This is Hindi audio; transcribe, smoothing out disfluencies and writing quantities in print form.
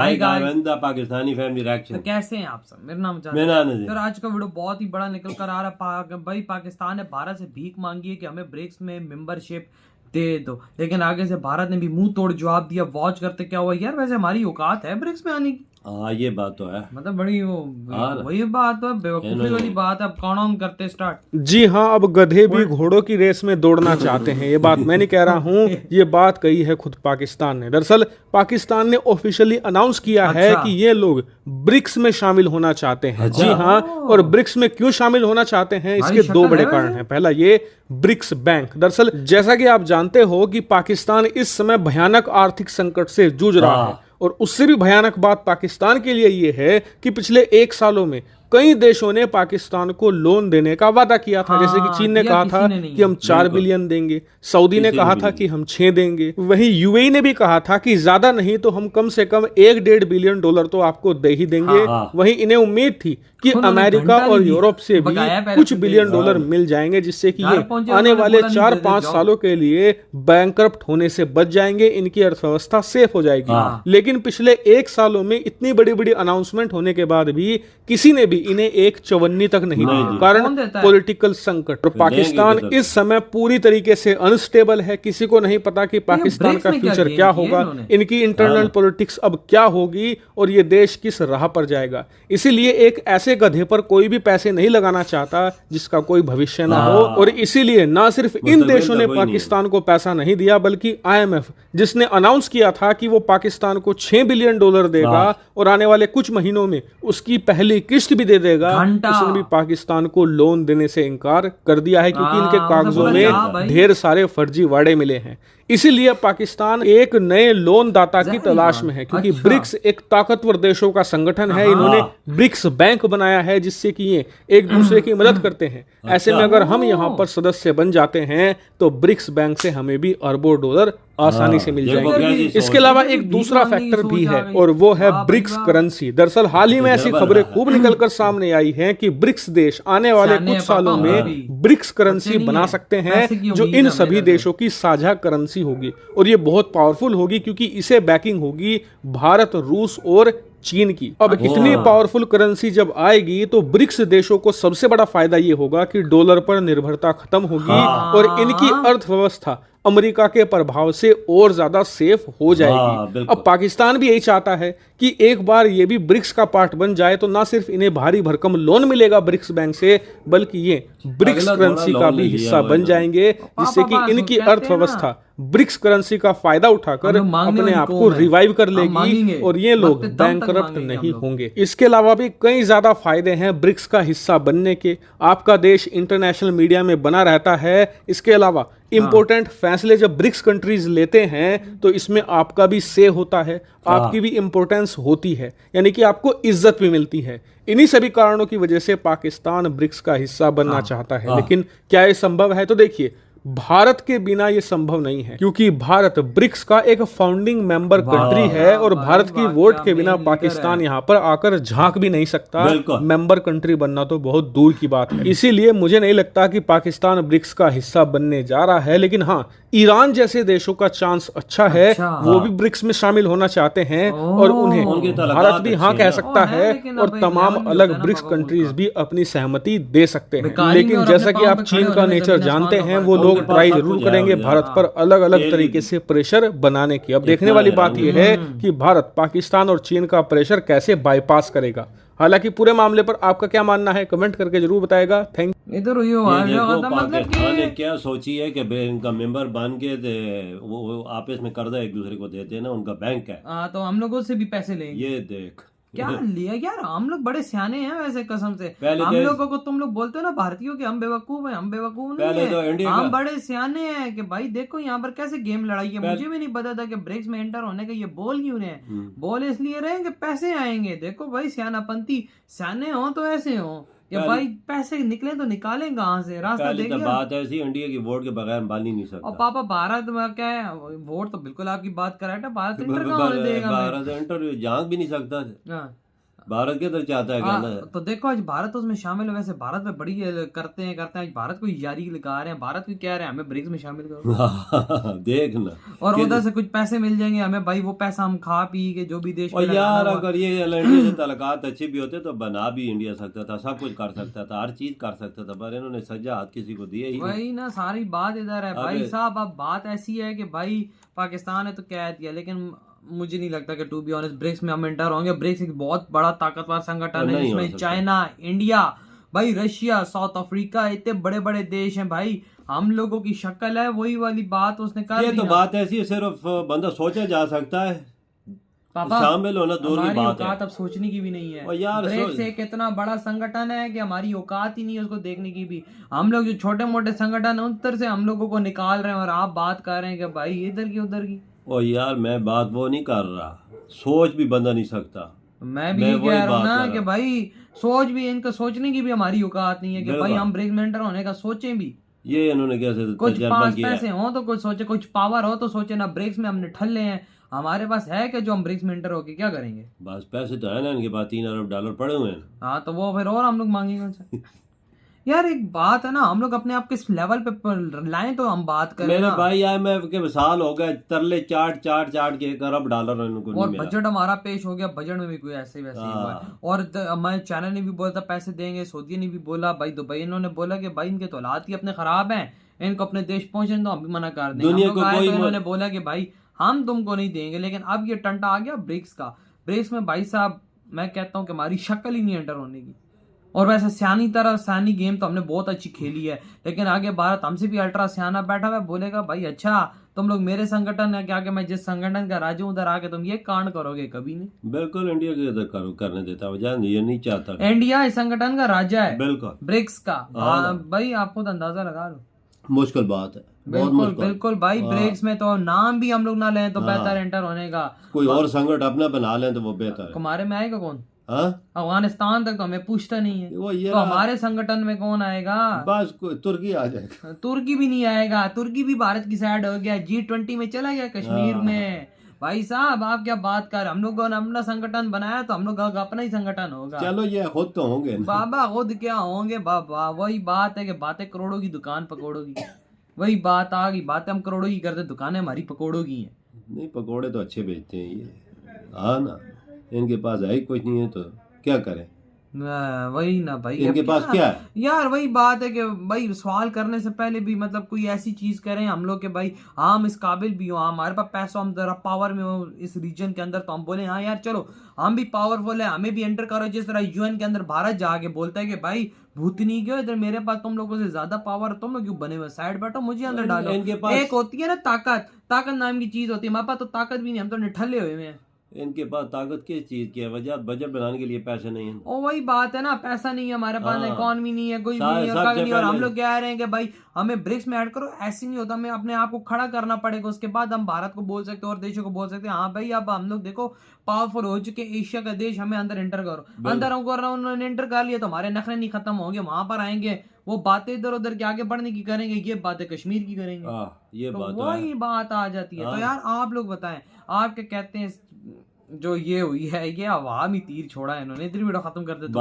Hi guys, Pakistani family reaction. तो कैसे हैं आप सब? मेरा नाम सर आज का वीडियो बहुत ही बड़ा निकल कर आ रहा है। भाई पाकिस्तान ने भारत से भीख मांगी है कि हमें ब्रिक्स में मेंबरशिप दे दो, लेकिन आगे से भारत ने भी मुंह तोड़ जवाब दिया। वॉच करते क्या हुआ यार, वैसे हमारी औकात है ब्रिक्स में आने की? हाँ, ये बात तो है। मतलब बड़ी वही बात है, बेवकूफी वाली बात है। अब कौन करते स्टार्ट? जी हाँ, अब गधे भी घोड़ों की रेस में दौड़ना चाहते हैं। ये बात मैं नहीं कह रहा हूँ, ये बात कही है खुद पाकिस्तान ने। दरअसल पाकिस्तान ने ऑफिशियली अनाउंस किया है कि ये लोग ब्रिक्स में शामिल होना चाहते हैं। जी हाँ, और ब्रिक्स में क्यों शामिल होना चाहते हैं, इसके दो बड़े कारण हैं। पहला ये ब्रिक्स बैंक। दरअसल जैसा कि आप जानते हो कि पाकिस्तान इस समय भयानक आर्थिक संकट से जूझ रहा है, और उससे भी भयानक बात पाकिस्तान के लिए ये है कि पिछले 1 सालों में कई देशों ने पाकिस्तान को लोन देने का वादा किया था। जैसे कि चीन ने कहा था कि हम 4 बिलियन देंगे, सऊदी ने कहा था कि हम 6 देंगे, वहीं यूएई ने भी कहा था कि ज्यादा नहीं तो हम कम से कम $1.5 बिलियन तो आपको दे ही देंगे। वहीं इन्हें उम्मीद थी कि अमेरिका और यूरोप से भी कुछ बिलियन डॉलर मिल जाएंगे, जिससे कि ये आने वाले 4-5 सालों के लिए बैंकरप्ट होने से बच जाएंगे, इनकी अर्थव्यवस्था सेफ हो जाएगी। लेकिन पिछले 1 सालों में इतनी बड़ी बड़ी अनाउंसमेंट होने के बाद भी किसी ने भी इन्हें एक चवन्नी तक नहीं दी, कारण पॉलिटिकल संकट। और पाकिस्तान इस समय पूरी तरीके से अनस्टेबल है। किसी को नहीं पता कि पाकिस्तान का फ्यूचर क्या होगा, इनकी इंटरनल पॉलिटिक्स अब क्या होगी और ये देश किस राह पर जाएगा। इसीलिए एक ऐसे गधे पर कोई भी पैसे नहीं लगाना चाहता जिसका कोई भविष्य ना हो। और इसीलिए ना सिर्फ इन देशों ने पाकिस्तान को पैसा नहीं दिया, बल्कि IMF, जिसने अनाउंस किया था कि वो पाकिस्तान को $6 बिलियन देगा और आने वाले कुछ महीनों में उसकी पहली किस्त भी दे देगा, उसने भी पाकिस्तान को लोन देने से इनकार कर दिया है, क्योंकि इनके कागजों में ढेर सारे फर्जीवाड़े मिले हैं। इसीलिए पाकिस्तान एक नए लोन दाता की तलाश में है, क्योंकि ब्रिक्स एक ताकतवर देशों का संगठन है। इन्होंने ब्रिक्स बैंक बनाया है, जिससे कि ये एक दूसरे की मदद करते हैं। ऐसे में अगर हम यहाँ पर सदस्य बन जाते हैं तो ब्रिक्स बैंक से हमें भी अरबों डॉलर आसानी से मिल जाएंगे। इसके अलावा एक दूसरा फैक्टर भी है, और वो है ब्रिक्स करेंसी। दरअसल हाल ही में ऐसी खबरें खूब निकलकर सामने आई हैं कि ब्रिक्स देश आने वाले कुछ सालों में ब्रिक्स करेंसी बना सकते हैं, जो इन सभी देशों की साझा करेंसी होगी। और ये बहुत पावरफुल होगी, क्योंकि इसे बैकिंग होगी भारत, रूस और चीन की। अब इतनी पावरफुल करेंसी जब आएगी तो ब्रिक्स देशों को सबसे बड़ा फायदा ये होगा कि डॉलर पर निर्भरता खत्म होगी और इनकी अर्थव्यवस्था अमेरिका के प्रभाव से और ज्यादा सेफ हो जाएगी। अब पाकिस्तान भी यही चाहता है कि एक बार ये भी ब्रिक्स का पार्ट बन जाए तो ना सिर्फ इन्हें भारी भरकम लोन मिलेगा ब्रिक्स बैंक से, बल्कि ये ब्रिक्स करेंसी का भी हिस्सा बन जाएंगे, जिससे कि इनकी अर्थव्यवस्था ब्रिक्स करेंसी का फायदा उठाकर अपने आप को रिवाइव कर लेगी और ये लोग बैंकरप्ट नहीं होंगे। इसके अलावा भी कई ज्यादा फायदे हैं ब्रिक्स का हिस्सा बनने के। आपका देश इंटरनेशनल मीडिया में बना रहता है। इसके अलावा इंपॉर्टेंट फैसले जब ब्रिक्स कंट्रीज लेते हैं तो इसमें आपका भी से होता है, आपकी भी इंपॉर्टेंस होती है, यानी कि आपको इज्जत भी मिलती है। इन्हीं सभी कारणों की वजह से पाकिस्तान ब्रिक्स का हिस्सा बनना चाहता है। लेकिन क्या ये संभव है? तो देखिए, भारत के बिना ये संभव नहीं है, क्योंकि भारत ब्रिक्स का एक फाउंडिंग मेंबर कंट्री है और भारत की वोट के बिना पाकिस्तान यहाँ पर आकर झांक भी नहीं सकता। मेंबर कंट्री बनना तो बहुत दूर की बात है। इसीलिए मुझे नहीं लगता कि पाकिस्तान ब्रिक्स का हिस्सा बनने जा रहा है। लेकिन हाँ, ईरान जैसे देशों का चांस अच्छा है, वो भी ब्रिक्स में शामिल होना चाहते हैं और उन्हें भारत भी हाँ कह सकता है और तमाम अलग ब्रिक्स कंट्रीज भी अपनी सहमति दे सकते हैं। लेकिन जैसा कि आप चीन का नेचर जानते हैं, वो लोग ट्राई जरूर करेंगे भारत पर अलग अलग तरीके से प्रेशर बनाने की। अब देखने वाली बात यह है कि भारत पाकिस्तान और चीन का प्रेशर कैसे बाईपास करेगा। हालांकि पूरे मामले पर आपका क्या मानना है, कमेंट करके जरूर बताएगा। थैंक पाकिस्तान ने क्या सोची है कि इनका मेंबर बन के वो आपस में कर्जा एक दूसरे को देते हैं ना, उनका बैंक है, तो हम लोगों से भी पैसे लेंगे। ये देख क्या लिया यार, हम लोग बड़े सियाने हैं वैसे, कसम से। हम लोगों को तुम लोग बोलते हो ना भारतीयों के हम बेवकूफ हैं, हम बेवकूफ नहीं है, हम बड़े सियाने हैं कि भाई देखो यहाँ पर कैसे गेम लड़ाई है। मुझे भी नहीं पता था कि ब्रिक्स में एंटर होने का ये बोल क्यों रहे हैं। बोल इसलिए रहे कि पैसे आएंगे। देखो भाई, सियानापंती, सियाने हो तो ऐसे हो या भाई पैसे निकले तो निकालें कहाँ से, रास्ता देखिए। बात ऐसी, इंडिया की वोट के बगैर बाल ही नहीं सकता। और पापा भारत में क्या है, वोट तो बिल्कुल आपकी बात करेक्ट है, भारत इंटर कहाँ होने देगा? भारत इंटर झांक भी नहीं सकता। भारत किधर चाहता है जाना? तो देखो आज भारत उसमें शामिल है, वैसे भारत में बड़ी करते हैं आज भारत को यारी लगा रहे हैं, भारत को कह रहे हैं हमें ब्रिक्स में शामिल करो। देखना और उधर से कुछ पैसे मिल जाएंगे हमें भाई, वो पैसा हम खा पी के जो भी देश और यार अगर ये इंडिया से ताल्लुकात अच्छे भी होते तो बना भी इंडिया सकता था, सब कुछ कर सकता था, हर चीज कर सकता था, पर इन्होंने सजा हाथ किसी को दिया ही वही ना सारी बात इधर है भाई साहब। अब बात ऐसी है कि भाई पाकिस्तान ने तो कह दिया, लेकिन मुझे नहीं लगता कि टू बी ऑनेस्ट ब्रिक्स में हम एंटर होंगे। ब्रिक्स एक बहुत बड़ा ताकतवर संगठन है जिसमें चाइना, इंडिया, भाई रशिया, साउथ अफ्रीका, इतने बड़े बड़े देश हैं भाई। हम लोगों की शक्ल है वही वाली बात उसने कर ये तो बात ऐसी है, सिर्फ बंदा सोचा जा सकता है, पापा शामिल होना दूर की बात है। अब सोचने की भी नहीं है यार, ब्रिक्स एक इतना बड़ा संगठन है कि हमारी औकात ही नहीं है उसको देखने की भी। हम लोग जो छोटे मोटे संगठन है उधर से हम लोगों को निकाल रहे हैं और आप बात कर रहे हैं कि भाई इधर की उधर की। और यार मैं बात वो नहीं कर रहा, सोच भी बंदा नहीं सकता। मैं भी कह रहा हूँ ना कि भाई सोच भी, इनका सोचने की भी हमारी औकात नहीं है कि भाई हम ब्रिक्स में एंटर होने का सोचें भी। ये इन्होंने कैसे कुछ पास पैसे हो तो कुछ सोचे, कुछ पावर हो तो सोचे ना। ब्रिक्स में हमने ठल्ले हैं, हमारे पास है कि जो हम ब्रिक्स में एंटर होके क्या करेंगे? बस पैसे तो है ना इनके पास, $3 अरब पड़े हुए हैं। हाँ तो वो फिर और हम लोग मांगेंगे। यार एक बात है ना, हम लोग अपने आप किस लेवल पे लाएं तो हम बात करें। मेरे भाई IMF के साल हो गए, तरले चाट के $1 अरब इनको और बजट हमारा पेश हो गया, बजट में भी कोई ऐसे वैसे ही हुआ है। और हमारे चैनल ने भी बोला था पैसे देंगे, सऊदी ने भी बोला, भाई दुबई इन्होंने बोला कि भाई इनके तो हालात ही अपने खराब हैं, इनको अपने देश पहुंचने तो हम भी मना कर देंगे। तो इन्होंने बोला कि भाई हम तुमको नहीं देंगे। लेकिन अब ये टंटा आ गया ब्रिक्स का। ब्रिक्स में भाई साहब मैं कहता हूँ कि हमारी शक्ल ही नहीं एंटर होने की। और वैसे सियानी गेम तो हमने बहुत अच्छी खेली है, लेकिन आगे भारत हमसे भी अल्ट्रा सियाना बैठा हुआ है, बोलेगा भाई अच्छा तुम लोग मेरे संगठन है क्या, कि मैं जिस संगठन का राजा हूं उधर आके तुम ये कांड करोगे? कभी नहीं। बिल्कुल इंडिया के इधर करने देता, ये नहीं चाहता। इंडिया इस संगठन का राजा है, बिल्कुल ब्रिक्स का। भाई आप खुद अंदाजा लगा लो, मुश्किल बात है। बिल्कुल बिल्कुल भाई। ब्रिक्स में तो नाम भी हम लोग ना लें तो बेहतर एंटर होने का। कोई और संगठन अपना बना लें तो वो बेहतर है। हमारे में आएगा कौन? अफगानिस्तान तक तो हमें पूछता नहीं है, तो हमारे संगठन में कौन आएगा? बस तुर्की आ जाएगा। तुर्की भी नहीं आएगा, तुर्की भी भारत की साइड हो गया, G20 में चला गया कश्मीर में। भाई साहब आप क्या बात कर, हम लोगों ने अपना संगठन बनाया तो हम लोग का अपना ही संगठन होगा। चलो ये खुद तो होंगे बाबा, खुद क्या होंगे बाबा। वही बात है कि बातें करोड़ों की, दुकान पकौड़ों की। वही बात आ गई, बातें हम करोड़ों की करते, दुकानें हमारी पकौड़ों की हैं। नहीं पकौड़े तो अच्छे बेचते हैं ये, हाँ ना, इनके पास है ही कुछ नहीं है तो क्या करें? वही ना भाई, इनके पास क्या है यार? वही बात है कि भाई सवाल करने से पहले भी मतलब कोई ऐसी चीज करें हम लोग के भाई हम इस काबिल भी हो, हमारे पास पैसा, हम जरा पावर में हो इस रीजन के अंदर, तो हम बोले हाँ यार चलो हम भी पावरफुल है, हमें भी एंटर करो। जिस तरह UN के अंदर भारत जाके बोलता है कि भाई भूतनी क्यों इधर, मेरे पास तुम लोगों से ज्यादा पावर, तुम लोग क्यों बने हुए, साइड बैठो, मुझे अंदर डालो। एक होती है ना ताकत नाम की चीज होती है, हमारे पास तो ताकत भी नहीं, हम तो निठल्ले हुए हैं। इनके पास ताकत किस चीज की है? वजह बजट बनाने के लिए पैसे नहीं है। ओ वही बात है ना, पैसा नहीं है हमारे पास, इकॉनमी नहीं है, कोई भी नहीं, और हम लोग कह रहे हैं कि भाई हमें ब्रिक्स में ऐड करो। ऐसे नहीं होता, हमें अपने आप को खड़ा करना पड़ेगा, उसके बाद हम भारत को बोल सकते हैं और देशों को बोल सकते हैं हाँ भाई अब हम लोग देखो पावरफुल हो चुके, एशिया का देश, हमें अंदर एंटर करो। अंदर उन्होंने एंटर कर लिया तो हमारे नखरे नहीं खत्म होंगे, वहां पर आएंगे वो बातें इधर उधर के आगे बढ़ने की करेंगे, ये बातें कश्मीर की करेंगे। ये तो वही बात आ जाती है। तो यार आप लोग बताएं, आप क्या कहते हैं? जो ये हुई है, ये अवामी तीर छोड़ा है इन्होंने। इतनी वीडियो खत्म कर दे तो